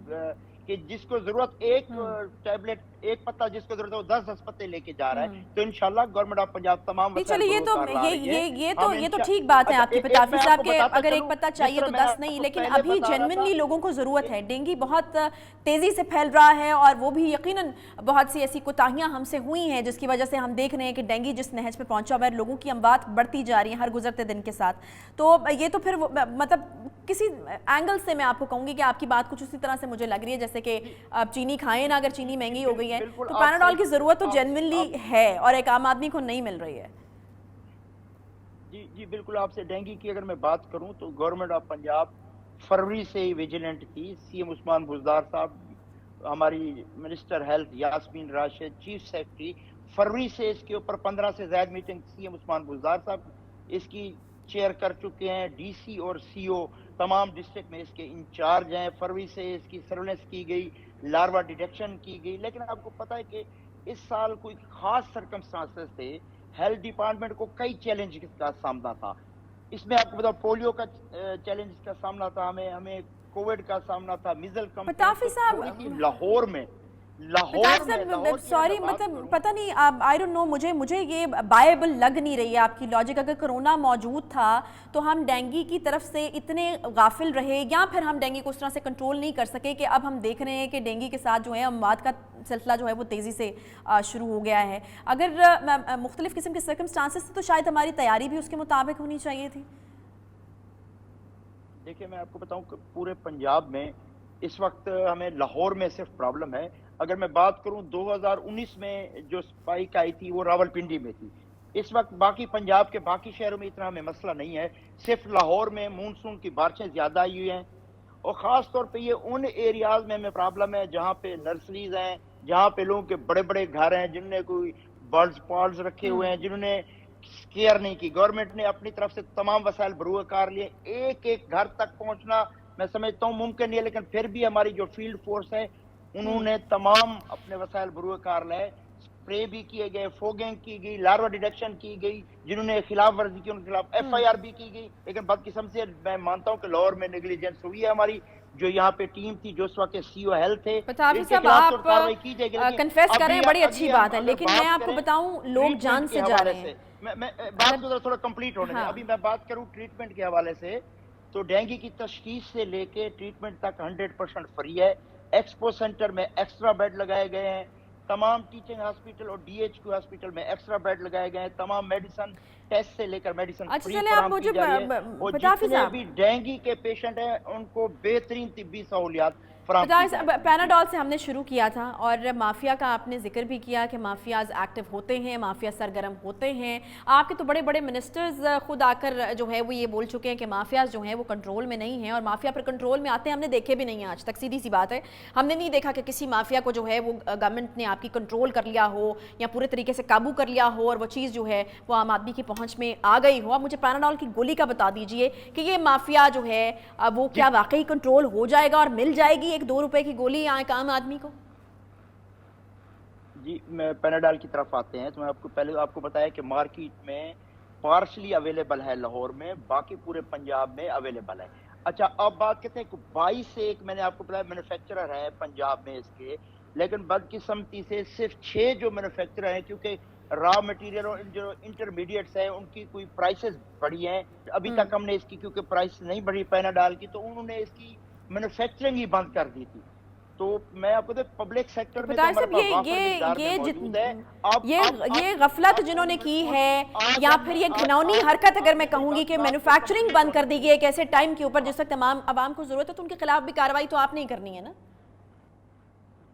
कि जिसको जरूरत एक टैबलेट, एक पत्ता जिसको जरूरत है वो 10-10 पत्ते लेके जा रहा है। तो इंशाल्लाह गवर्नमेंट ऑफ पंजाब तमाम चलिए ये तो ठीक बात है आपकी पताफी साहब के, अगर एक पत्ता चाहिए तो 10 नहीं, लेकिन अभी जेन्युइनली लोगों को जरूरत है। डेंगू बहुत तेजी से फैल रहा है और वो भी यकीनन बहुत सी ऐसी कोताहियां हमसे हुई हैं जिसकी वजह से हम देख रहे हैं कि डेंगू जिस नहज पे पहुंचा हुआ है, लोगों की अमवात बढ़ती जा रही है हर गुजरते दिन के साथ। तो ये तो फिर मतलब किसी एंगल से मैं आपको कहूंगी कि आपकी बात कुछ उसी तरह से मुझे लग रही है जैसे कि आप चीनी खाएं ना, अगर चीनी महंगी हो गई है तो पैनाडॉल की जरूरत तो जेन्युइनली है और एक आम आदमी को नहीं मिल रही है। जी बिल्कुल, आपसे डेंगू की अगर मैं बात करूं तो गवर्नमेंट ऑफ पंजाब फरवरी से ही विजिलेंट थी। सीएम उस्मान बुज़दार साहब, हमारी minister health Yasmin Rashid, chief secretary, फरवरी से इसके ऊपर 15 से ज्यादा मीटिंग सीएम उस्मान बुज़दार साहब इसकी चेयर कर चुके हैं। डीसी और सीओ तमाम डिस्ट्रिक्ट में इसके इंचार्ज हैं। फरवरी से इसकी सर्वेलेंस की गई, लार्वा डिटेक्शन की गई। लेकिन आपको पता है कि इस साल कोई खास सर्कमस्टांसेस थे, हेल्थ डिपार्टमेंट को कई चैलेंज का सामना था। इसमें आपको बताओ, पोलियो का चैलेंज का सामना था, हमें कोविड का सामना था, मिजल पताफी साहब, लाहौर में सॉरी, मतलब पता नहीं, आई डोंट नो, मुझे ये बायबल लग नहीं रही है आपकी लॉजिक। अगर कोरोना मौजूद था तो हम डेंगू की तरफ से इतने गाफिल रहे, या फिर हम डेंगू को उस तरह से कंट्रोल नहीं कर सके कि अब हम देख रहे हैं कि डेंगू के साथ जो है अमवात का सिलसिला जो है वो तेज़ी से शुरू हो गया है। अगर मुख्तलिफ किस्म के सर्कमस्टांसेस थे तो शायद हमारी तैयारी भी उसके मुताबिक होनी चाहिए थी। देखिए, मैं आपको बताऊं कि पूरे पंजाब में इस वक्त हमें लाहौर में सिर्फ प्रॉब्लम है। अगर मैं बात करूं 2019 में जो स्पाइक आई थी वो रावलपिंडी में थी। इस वक्त बाकी पंजाब के बाकी शहरों में इतना हमें मसला नहीं है, सिर्फ लाहौर में मानसून की बारिशें ज्यादा आई हुई हैं। और खास तौर पे ये उन एरियाज में हमें प्रॉब्लम है जहाँ पे नर्सरीज हैं, जहाँ पे लोगों के बड़े बड़े घर हैं, जिनने कोई बर्ड्स पॉल्स रखे हुए हैं, जिन्होंने केयर नहीं की। गवर्नमेंट ने अपनी तरफ से तमाम वसाइल बरूकार लिए। एक एक घर तक पहुंचना मैं समझता हूँ मुमकिन नहीं है, लेकिन फिर भी हमारी जो फील्ड फोर्स है उन्होंने तमाम अपने वसाइल बरूकार लाए। स्प्रे भी किए गए, फोगिंग की गई, लार्वा डिटेक्शन की गई, जिन्होंने खिलाफ वर्जी की उनके खिलाफ FIR भी की गई। लेकिन बदकिस्म से मैं मानता हूँ कि लाहौर में नेग्लिजेंस हुई है। हमारी जो यहाँ पे टीम थी, जो उस वक्त CEO हेल्थ थे, पताफी साहब, आप कन्फेस कर रहे हैं, बड़ी अच्छी बात है, लेकिन मैं आपको बताऊं लोग जान से जा रहे हैं। मैं बात को थोड़ा कंप्लीट होने दें। अभी मैं बात करूं ट्रीटमेंट के हवाले से, तो डेंगू की तशखीस से लेके ट्रीटमेंट तक 100% फ्री है। एक्सपो सेंटर में एक्स्ट्रा बेड लगाए गए हैं, तमाम टीचिंग हॉस्पिटल और DHQ हॉस्पिटल में एक्स्ट्रा बेड लगाए गए हैं, तमाम मेडिसिन टेस्ट से लेकर मेडिसिन फ्री फराहम की जा रही है। और जितने भी डेंगू के पेशेंट हैं उनको बेहतरीन तिब्बी सहूलियात पैनाडोल से हमने शुरू किया था, और माफिया का आपने जिक्र भी किया कि माफियाज एक्टिव होते हैं, माफिया सरगर्म होते हैं। आपके तो बड़े बड़े मिनिस्टर्स खुद आकर जो है वो ये बोल चुके हैं कि माफियाज जो हैं वो कंट्रोल में नहीं हैं, और माफिया पर कंट्रोल में आते हैं हमने देखे भी नहीं हैं आज तक। सीधी सी बात है, हमने नहीं देखा कि किसी माफिया को जो है वो गवर्नमेंट ने आपकी कंट्रोल कर लिया हो या पूरे तरीके से काबू कर लिया हो और वो चीज़ जो है वो आम आदमी की पहुँच में आ गई हो। अब मुझे पैनाडोल की गोली का बता दीजिए कि ये माफिया जो है वो क्या वाकई कंट्रोल हो जाएगा और मिल जाएगी एक 2 रुपए की गोली यहाँ एक आम आदमी को? जी, मैं पैनाडोल की तरफ आते हैं तो मैं पहले आपको बताया कि मार्केट में पार्शली अवेलेबल है लाहौर में, बाकी पूरे पंजाब में अवेलेबल है। अच्छा, अब बात करते हैं 22 से एक मैंने आपको बताया मैन्युफैक्चरर है पंजाब में इसके, लेकिन बदकिस्मती से सिर्फ 6 जो मैन्युफैक्चरर हैं, क्योंकि रॉ मटेरियल और जो इंटरमीडिएट्स हैं उनकी कोई प्राइसेस बढ़ी हैं। अभी तक हमने इसकी क्योंकि प्राइस नहीं बढ़ी पैनाडोल की, तो उन्होंने इसकी मैन्युफैक्चरिंग ही बंद कर दी थी। तो मैं आपको तो पब्लिक सेक्टर में ये गफलत जिन्होंने की है, या फिर ये घिनौनी हरकत अगर मैं कहूंगी कि मैन्युफैक्चरिंग बंद कर दी गई एक ऐसे टाइम के ऊपर जिस वक्त तमाम आवाम को जरूरत है, तो उनके खिलाफ भी कार्रवाई तो आप नहीं करनी है ना?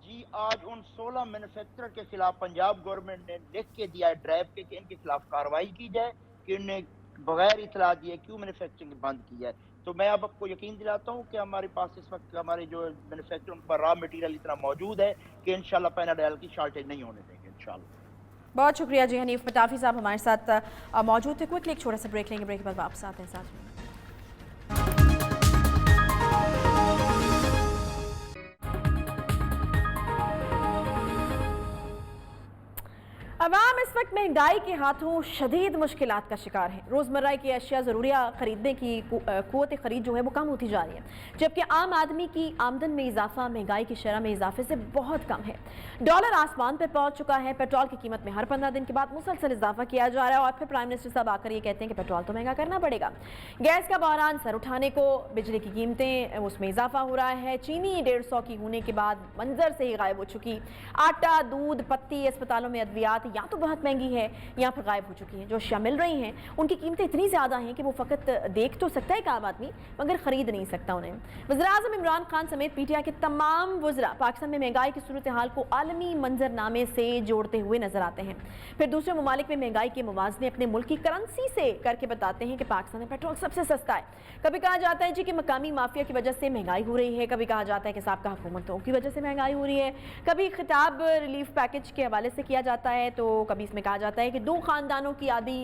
जी, आज उन 16 मैन्युफैक्चरर के खिलाफ पंजाब गवर्नमेंट ने लिख के दिया है ड्राइव के कि इनके खिलाफ कार्रवाई की जाए कि इन्हें बगैर इतला दिए क्यों मैन्युफैक्चरिंग बंद की है। तो मैं अब आपको यकीन दिलाता हूँ कि हमारे पास इस वक्त हमारे जो मैन्युफैक्चर उन पर रॉ मटेरियल इतना मौजूद है कि इंशाल्लाह पैनाडोल की शॉर्टेज नहीं होने देंगे इंशाल्लाह। बहुत शुक्रिया जी। हनीफ पताफी साहब हमारे साथ मौजूद थे। क्विकली एक छोटा सा ब्रेक लेंगे, ब्रेक के बाद वापस आते हैं साथ में। अवाम इस वक्त महंगाई के हाथों शदीद मुश्किलात का शिकार है। रोज़मर्रा की अशिया ज़रूरिया ख़रीदने की क़ुव्वत ख़रीद जो है वो कम होती जा रही है, जबकि आम आदमी की आमदन में इजाफा महंगाई की शरह में इजाफे से बहुत कम है। डॉलर आसमान पर पहुंच चुका है। पेट्रोल की कीमत में हर 15 दिन के बाद मुसलसल इजाफा किया जा रहा है, और फिर प्राइम मिनिस्टर साहब आकर ये कहते हैं कि पेट्रोल तो महंगा करना पड़ेगा। गैस का बहरान सर उठाने को, बिजली की कीमतें उसमें इजाफा हो रहा है। चीनी 150 की होने के बाद मंजर से ही गायब हो चुकी। आटा, दूध, पत्ती, अस्पतालों में अद्वियात, या तो बहुत महंगी है या फिर गायब हो चुकी हैं। जो अशिया मिल रही हैं उनकी कीमतें इतनी ज़्यादा हैं कि वो फ़कत देख तो सकता है एक आम आदमी मगर ख़रीद नहीं सकता उन्हें। वज़ीर-ए-आज़म इमरान खान समेत पीटीआई के तमाम वज़रा पाकिस्तान में महंगाई की सूरत हाल को आलमी मंजरनामे से जोड़ते हुए नजर आते हैं, फिर दूसरे ममालिक में महंगाई के मुवाज़ने अपने मुल्क की करेंसी से करके बताते हैं कि पाकिस्तान में पेट्रोल सबसे सस्ता है। कभी कहा जाता है जी कि मकामी माफिया की वजह से महंगाई हो रही है, कभी कहा जाता है कि साबका हुकूमतों की वजह से महंगाई हो रही है, कभी खिताब रिलीफ पैकेज के हवाले से किया जाता है, तो कभी इसमें कहा जाता है कि दो खानदानों की आधी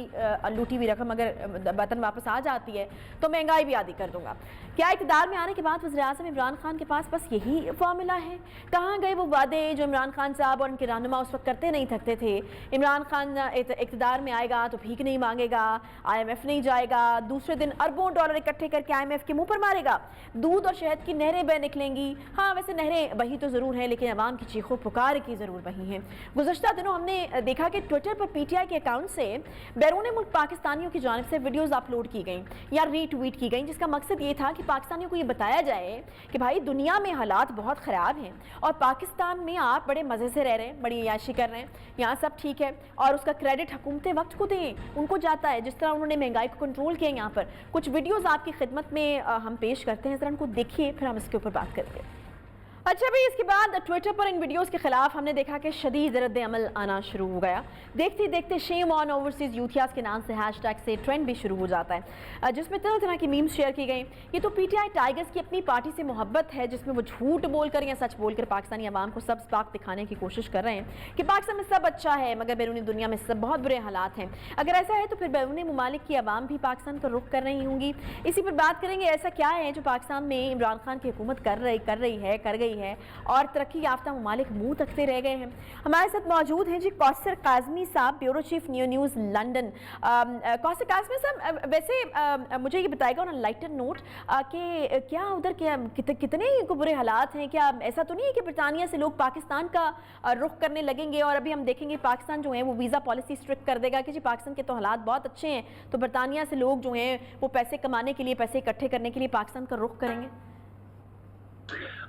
लूटी हुई रकम अगर वतन वापस आ जाती है तो महंगाई भी आधी कर दूंगा। क्या इक़्तिदार में आने के बाद वज़ीर-ए-आज़म इमरान खान के पास बस यही फार्मूला है? कहाँ गए वो वादे जो इमरान खान साहब और उनके रहनुमा उस वक्त करते नहीं थकते थे? इमरान खान इक़्तिदार में आएगा तो भीख नहीं मांगेगा, IMF नहीं जाएगा, दूसरे दिन अरबों डॉलर इकट्ठे करके IMF के मुंह पर मारेगा, दूध और शहद की नहरें बह निकलेंगी। हाँ वैसे नहरें बही तो ज़रूर हैं लेकिन अवाम की चीखों पुकार की ज़रूर बही हैं। गुज़श्ता दिनों हमने देखा कि ट्विटर पर PTI के अकाउंट से बैरून मुल्क पाकिस्तानियों की जानिब से वीडियोज़ अपलोड की गई या रीट्वीट की गई, जिसका मकसद ये था कि पाकिस्तानियों को ये बताया जाए कि भाई दुनिया में हालात बहुत ख़राब हैं और पाकिस्तान में आप बड़े मज़े से रह रहे हैं, बड़ी याशी कर रहे हैं, यहाँ सब ठीक है और उसका क्रेडिट हुकूमत वक्त को दें, उनको जाता है। जिस तरह उन्होंने महंगाई को कंट्रोल किया, यहाँ पर कुछ वीडियोज़ आपकी खिदमत में हम पेश करते हैं, ज़रा उनको देखिए फिर हम इसके ऊपर बात करेंगे। अच्छा भाई, इसके बाद ट्विटर पर इन वीडियोस के खिलाफ हमने देखा कि शदीद रद्द अमल आना शुरू हो गया। देखते देखते शेम ऑन ओवरसीज़ यूथियास के नाम से हैशटैग से ट्रेंड भी शुरू हो जाता है, जिसमें तरह तरह की मीम्स शेयर की गई। ये तो PTI टाइगर्स की अपनी पार्टी से मोहब्बत है जिसमें वो झूठ बोलकर या सच बोलकर पाकिस्तानी अवाम को सब पाक दिखाने की कोशिश कर रहे हैं कि पाकिस्तान में सब अच्छा है मगर बैरूनी दुनिया में सब बहुत बुरे हालात हैं। अगर ऐसा है तो फिर बैरूनी ममालिक की अवाम भी पाकिस्तान का रुख कर रही होंगी। इसी पर बात करेंगे, ऐसा क्या है जो पाकिस्तान में इमरान खान की हुकूमत कर गई है और तरक्की याफ्ता ममालिक मुंह तकते रह गए हैं। हमारे साथ मौजूद हैं जी कौसर काज़मी साहब, bureau chief news London. Kausar Kazmi साहब, वैसे मुझे ये बताएगा ऑन लाइटर नोट कि क्या उधर कितने बुरे हालात हैं? क्या ऐसा तो नहीं है कि ब्रिटानिया से लोग पाकिस्तान का रुख करने लगेंगे और अभी हम देखेंगे पाकिस्तान जो है वो वीज़ा पॉलिसी स्ट्रिक्ट कर देगा कि जी पाकिस्तान के तो हालात बहुत अच्छे हैं तो ब्रिटानिया से लोग जो हैं वो पैसे कमाने के लिए, पैसे इकट्ठे करने के लिए पाकिस्तान का रुख करेंगे?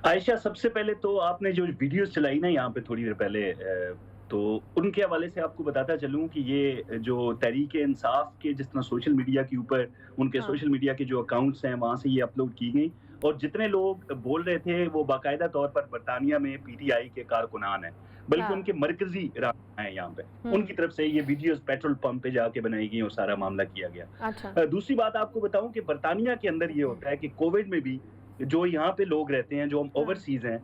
आयशा, सबसे पहले तो आपने जो वीडियोस चलाई ना यहाँ पे थोड़ी देर पहले, तो उनके हवाले से आपको बताता चलूं कि ये जो तहरीक इंसाफ के जिस तरह सोशल मीडिया के ऊपर उनके सोशल मीडिया के जो अकाउंट्स हैं वहाँ से ये अपलोड की गई और जितने लोग बोल रहे थे वो बाकायदा तौर पर बरतानिया में PTI के कारकुनान हैं, बल्कि उनके मरकजी रहनुमा हैं यहाँ पे, उनकी तरफ से ये वीडियोस पेट्रोल पंप पे जाके बनाई गई और सारा मामला किया गया। अच्छा। दूसरी बात आपको बताऊं कि बरतानिया के अंदर ये होता है कि कोविड में भी जो यहाँ पे लोग रहते हैं, जो हम ओवरसीज हैं,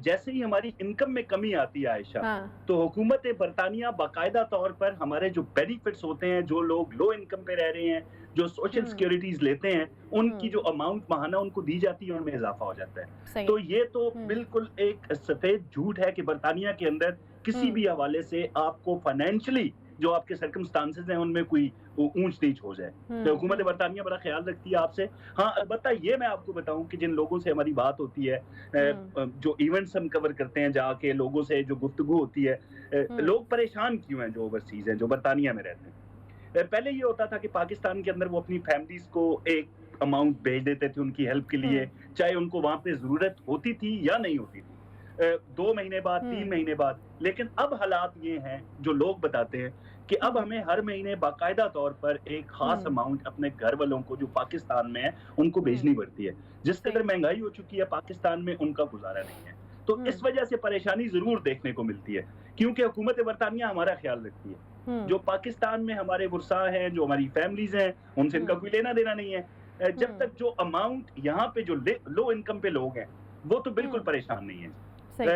जैसे ही हमारी इनकम में कमी आती है आयशा, तो हुकूमत बरतानिया बाकायदा तौर पर हमारे जो बेनिफिट्स होते हैं, जो लोग लो इनकम पे रह रहे हैं, जो सोशल सिक्योरिटीज लेते हैं, उनकी जो अमाउंट माहाना उनको दी जाती है उनमें इजाफा हो जाता है। तो ये तो बिल्कुल एक सफेद झूठ है कि बरतानिया के अंदर किसी भी हवाले से आपको फाइनेंशियली जो आपके सर्कमस्टांसेस हैं उनमें कोई ऊंच नीच हो जाए। तो हुकूमत बरतानिया बड़ा ख्याल रखती है आपसे। हाँ, अलबत्ता ये मैं आपको बताऊं कि जिन लोगों से हमारी बात होती है, जो इवेंट्स हम कवर करते हैं, जाके लोगों से जो गुफ्तगू होती है, लोग परेशान क्यों हैं जो ओवरसीज हैं, जो बरतानिया में रहते हैं। पहले ये होता था कि पाकिस्तान के अंदर वो अपनी फैमिलीज को एक अमाउंट भेज देते थे उनकी हेल्प के लिए, चाहे उनको वहां पे जरूरत होती थी या नहीं होती थी, 2 महीने बाद, 3 महीने बाद। लेकिन अब हालात ये हैं जो लोग बताते हैं कि अब हमें हर महीने बाकायदा तौर पर एक खास अमाउंट अपने घर वालों को जो पाकिस्तान में है उनको भेजनी पड़ती है। जिस कदर महंगाई हो चुकी है पाकिस्तान में, उनका गुजारा नहीं है। तो इस वजह से परेशानी जरूर देखने को मिलती है, क्योंकि हुकूमत बरतानिया हमारा ख्याल रखती है। जो पाकिस्तान में हमारे वर्सा हैं, जो हमारी फैमिलीज हैं, उनसे इनका कोई लेना देना नहीं है। जब तक जो अमाउंट यहाँ पे जो लो इनकम पे लोग हैं वो तो बिल्कुल परेशान नहीं है।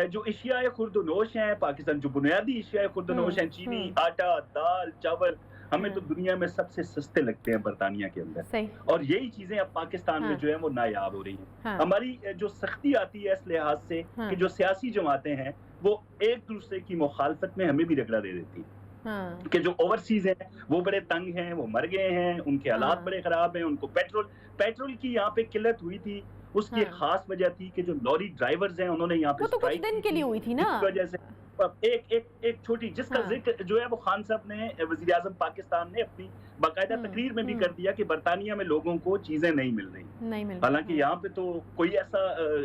जो एशियाई खुर्दनोश हैं पाकिस्तान, जो बुनियादी एशियाई खुर्दनोश हैं, चीनी, आटा, दाल, चावल, हमें तो दुनिया में सबसे सस्ते लगते हैं बरतानिया के अंदर। और यही चीजें अब पाकिस्तान में जो है वो नायाब हो रही हैं। हमारी जो सख्ती आती है इस लिहाज से कि जो सियासी जमातें हैं वो एक दूसरे की मुखालफत में हमें भी रगड़ा दे देती है कि जो ओवरसीज हैं वो बड़े तंग हैं, वो मर गए हैं, उनके हालात बड़े खराब हैं, उनको पेट्रोल की यहाँ पे किल्लत हुई थी। उसकी एक खास वजह थी कि जो लॉरी ड्राइवर्स हैं उन्होंने यहाँ पे तो कुछ दिन के लिए हुई थी ना, इस वजह से ایک چھوٹی جس کا ذکر جو ہے وہ خان صاحب نے وزیر اعظم پاکستان نے اپنی باقاعدہ تقریر میں بھی کر دیا کہ برطانیہ میں لوگوں کو چیزیں نہیں مل رہی. حالانکہ یہاں پہ تو کوئی ایسا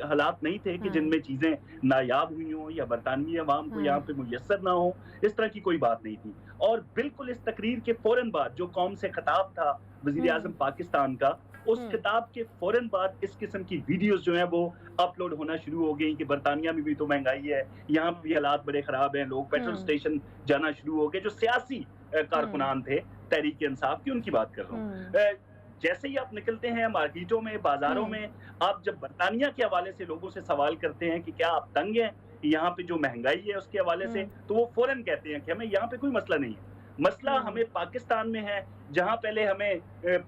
حالات نہیں تھے کہ جن میں چیزیں نایاب ہوئی ہوں یا برطانوی عوام کو یہاں پہ میسر نہ ہو, اس طرح کی کوئی بات نہیں تھی. اور بالکل اس تقریر کے فوراً بعد جو قوم سے خطاب تھا وزیر اعظم پاکستان کا, اس خطاب کے فوراً بعد اس قسم کی ویڈیوز جو ہیں وہ اپلوڈ ہونا شروع ہو گئی کہ برطانیہ میں بھی تو مہنگائی ہے, یہاں بھی حالات بڑے خراب ہیں, لوگ پیٹرول اسٹیشن جانا شروع ہو گئے. جو سیاسی کارکنان تھے تحریک انصاف کی, ان کی بات کر رہا ہوں. جیسے ہی آپ نکلتے ہیں مارکیٹوں میں, بازاروں میں, آپ جب برطانیہ کے حوالے سے لوگوں سے سوال کرتے ہیں کہ کیا آپ تنگ ہیں یہاں پہ جو مہنگائی ہے اس کے حوالے سے, تو وہ فوراً کہتے ہیں کہ ہمیں یہاں پہ کوئی مسئلہ نہیں ہے. مسئلہ ہمیں پاکستان میں ہے, جہاں پہلے ہمیں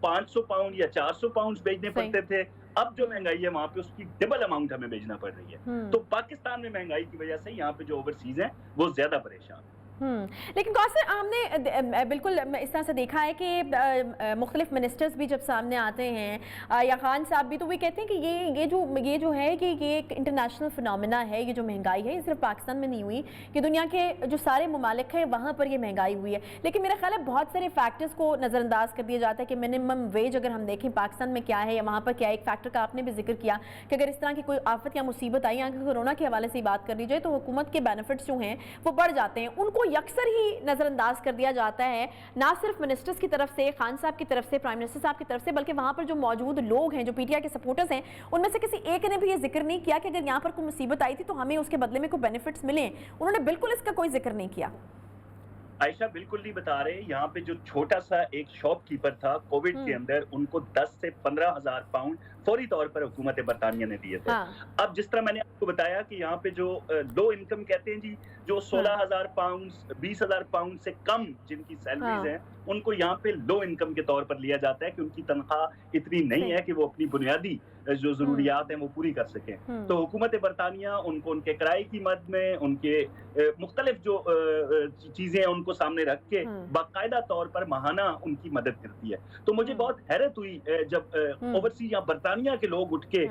500 پاؤنڈ یا 400 پاؤنڈ بھیجنے پڑتے تھے, اب جو مہنگائی ہے وہاں پہ اس کی ڈبل اماؤنٹ ہمیں بھیجنا پڑ رہی ہے. تو پاکستان میں مہنگائی کی وجہ سے یہاں پہ جو اوورسیز ہیں وہ زیادہ پریشان. لیکن قاسم, ہم نے بالکل اس طرح سے دیکھا ہے کہ مختلف منسٹرز بھی جب سامنے آتے ہیں یا خان صاحب بھی, تو وہ کہتے ہیں کہ یہ جو ہے کہ یہ ایک انٹرنیشنل فنامنا ہے. یہ جو مہنگائی ہے یہ صرف پاکستان میں نہیں ہوئی, کہ دنیا کے جو سارے ممالک ہیں وہاں پر یہ مہنگائی ہوئی ہے. لیکن میرا خیال ہے بہت سارے فیکٹرز کو نظر انداز کر دیا جاتا ہے کہ منیمم ویج اگر ہم دیکھیں پاکستان میں کیا ہے یا وہاں پر کیا ہے. ایک فیکٹر کا آپ نے بھی ذکر کیا کہ اگر اس طرح کی کوئی آفت یا مصیبت آئی, اگر کورونا کے حوالے سے بات کر لی جائے, تو حکومت کے بینیفٹس جو ہیں وہ بڑھ جاتے ہیں. ان کو یکسر ہی نظر انداز کر دیا جاتا ہے, نہ صرف منسٹرز کی طرف سے, خان صاحب کی طرف سے, پرائم منسٹر صاحب کی طرف سے, بلکہ وہاں پر جو موجود لوگ ہیں, جو پی ٹی آئی کے سپورٹرز ہیں, ان میں سے کسی ایک نے بھی یہ ذکر نہیں کیا کہ اگر یہاں پر کوئی مصیبت آئی تھی تو ہمیں اس کے بدلے میں کوئی بینیفٹس ملیں. انہوں نے بالکل اس کا کوئی ذکر نہیں کیا. عائشہ بالکل نہیں بتا رہے. یہاں پہ جو چھوٹا سا ایک شاپ کیپر تھا کووڈ کے اندر, ان کو 10 سے 15,000 پاؤنڈ فوری طور پر حکومت برطانیہ نے دیے تھے. اب جس طرح میں نے آپ کو بتایا کہ یہاں پہ جو لو انکم کہتے ہیں جی, جو 16,000 پاؤنڈ 20,000 پاؤنڈ سے کم جن کی سیلریز ہیں, ان کو یہاں پہ لو انکم کے طور پر لیا جاتا ہے کہ ان کی تنخواہ اتنی نہیں ہے کہ وہ اپنی بنیادی جو ضروریات ہیں وہ پوری کر سکیں. تو حکومت برطانیہ ان کو ان کے کرائے کی مد میں, ان کے مختلف جو چیزیں ہیں ان کو سامنے رکھ کے باقاعدہ طور پر ماہانہ ان کی مدد کرتی ہے. تو مجھے بہت حیرت ہوئی جب اوورسیز یا برطانیہ کے لوگ اٹھ کے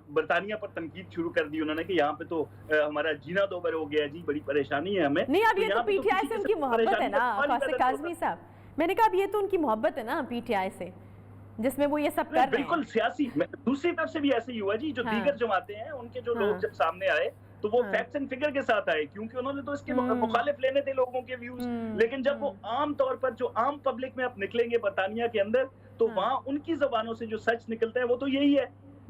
برطانیہ پر تنقید شروع کر دی انہوں نے کہ یہاں پہ تو ہمارا جینا دوبر ہو گیا جی, بڑی پریشانی ہے ہمیں. نہیں, اب یہ تو پی ٹی آئی سے ان کی محبت ہے نا قاسم کاظمی صاحب. میں نے کہا اب یہ تو ان کی محبت ہے نا پی ٹی آئی سے, جس میں وہ یہ سب کر رہے ہیں. بالکل سیاسی. دوسری طرف سے بھی ایسے ہی ہوا جی, جو دیگر جماعتیں ہیں ان کے جو لوگ جب سامنے آئے تو وہ فیکٹس اینڈ فگر کے ساتھ آئے, کیونکہ انہوں نے تو اس کے مخالف لینے تھے لوگوں کے ویوز. لیکن جب وہ عام طور پر جو عام پبلک میں اب نکلیں گے برطانیہ کے اندر, تو وہاں ان کی زبانوں سے جو سچ نکلتا ہے وہ تو یہی ہے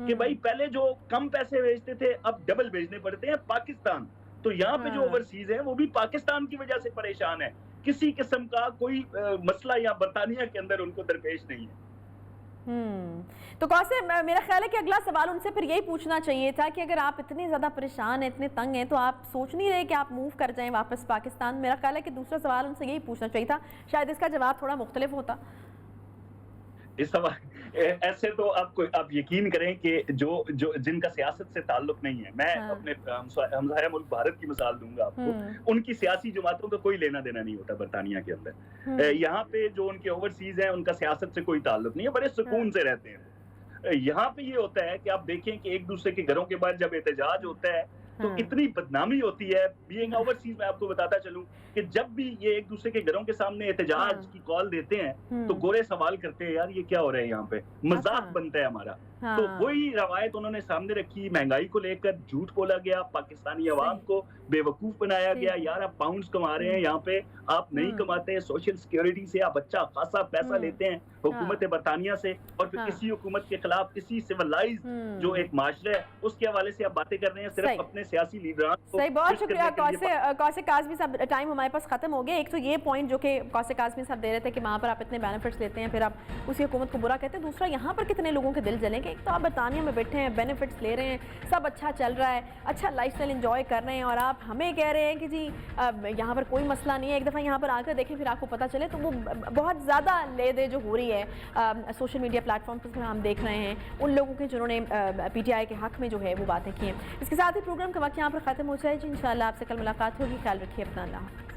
کہ بھائی پہلے جو کم پیسے بھیجتے تھے اب ڈبل بھیجنے پڑتے ہیں پاکستان. تو یہاں پہ جو اوورسیز ہیں وہ بھی پاکستان کی وجہ سے پریشان ہے. کسی قسم کا کوئی مسئلہ یا برطانیہ کے اندر ان کو درپیش نہیں ہے. تو قاسم, میرا خیال ہے کہ اگلا سوال ان سے پھر یہی پوچھنا چاہیے تھا کہ اگر آپ اتنے زیادہ پریشان ہیں, اتنے تنگ ہیں, تو آپ سوچ نہیں رہے کہ آپ موو کر جائیں واپس پاکستان. میرا خیال ہے کہ دوسرا سوال ان سے یہی پوچھنا چاہیے تھا, شاید اس کا جواب تھوڑا مختلف ہوتا. اس سوال ایسے تو آپ یقین کریں کہ جو جن کا سیاست سے تعلق نہیں ہے, میں اپنے ہمسایہ ملک بھارت کی مثال دوں گا آپ کو, ان کی سیاسی جماعتوں کا کوئی لینا دینا نہیں ہوتا برطانیہ کے اندر. یہاں پہ جو ان کے اوورسیز ہیں ان کا سیاست سے کوئی تعلق نہیں ہے, بڑے سکون سے رہتے ہیں. یہاں پہ یہ ہوتا ہے کہ آپ دیکھیں کہ ایک دوسرے کے گھروں کے بعد جب احتجاج ہوتا ہے تو اتنی بدنامی ہوتی ہے. بینگ اوورسیز میں آپ کو بتاتا چلوں کہ جب بھی یہ ایک دوسرے کے گھروں کے سامنے احتجاج کی کال دیتے ہیں تو گورے سوال کرتے ہیں, یار یہ کیا ہو رہا ہے یہاں پہ, مذاق بنتا ہے ہمارا. تو وہی روایت انہوں نے سامنے رکھی. مہنگائی کو لے کر جھوٹ بولا گیا, پاکستانی عوام کو بے وقوف بنایا گیا, یار آپ پاؤنڈز کما رہے ہیں یہاں پہ, آپ نہیں کماتے, سوشل سیکیورٹی سے آپ اچھا خاصا پیسہ لیتے ہیں حکومت برطانیہ سے, اور پھر کسی حکومت کے خلاف کسی سیولائز جو ایک معاشرہ ہے اس کے حوالے سے آپ باتیں کر رہے ہیں صرف اپنے سیاسی لیڈران کو. صحیح, بہت شکریہ قاسم کاظمی صاحب. ٹائم ہمارے پاس ختم ہو گیا. ایک تو یہ پوائنٹ جو کہ قاسم کاظمی صاحب دے رہے تھے کہ وہاں پر آپ اتنے بینیفٹس لیتے ہیں پھر آپ اسی حکومت کو برا کہتے ہیں. دوسرا, یہاں پر کتنے لوگوں کے دل جلیں گے. ایک تو آپ برطانیہ میں بیٹھے ہیں, بینیفٹس لے رہے ہیں, سب اچھا چل رہا ہے, اچھا لائف اسٹائل انجوائے کر رہے ہیں, اور آپ ہمیں کہہ رہے ہیں کہ جی یہاں پر کوئی مسئلہ نہیں ہے. ایک دفعہ یہاں پر آ کر دیکھیں پھر آپ کو پتہ چلے. تو وہ بہت زیادہ لے دے جو ہو رہی ہے سوشل میڈیا پلیٹ فارم پر ہم دیکھ رہے ہیں ان لوگوں کے جنہوں نے پی ٹی آئی کے حق میں جو ہے وہ باتیں کی ہیں. اس کے ساتھ ہی پروگرام کا وقت یہاں پر ختم ہو جائے. انشاءاللہ آپ سے کل ملاقات ہوگی. خیال رکھیے اپنا. اللہ.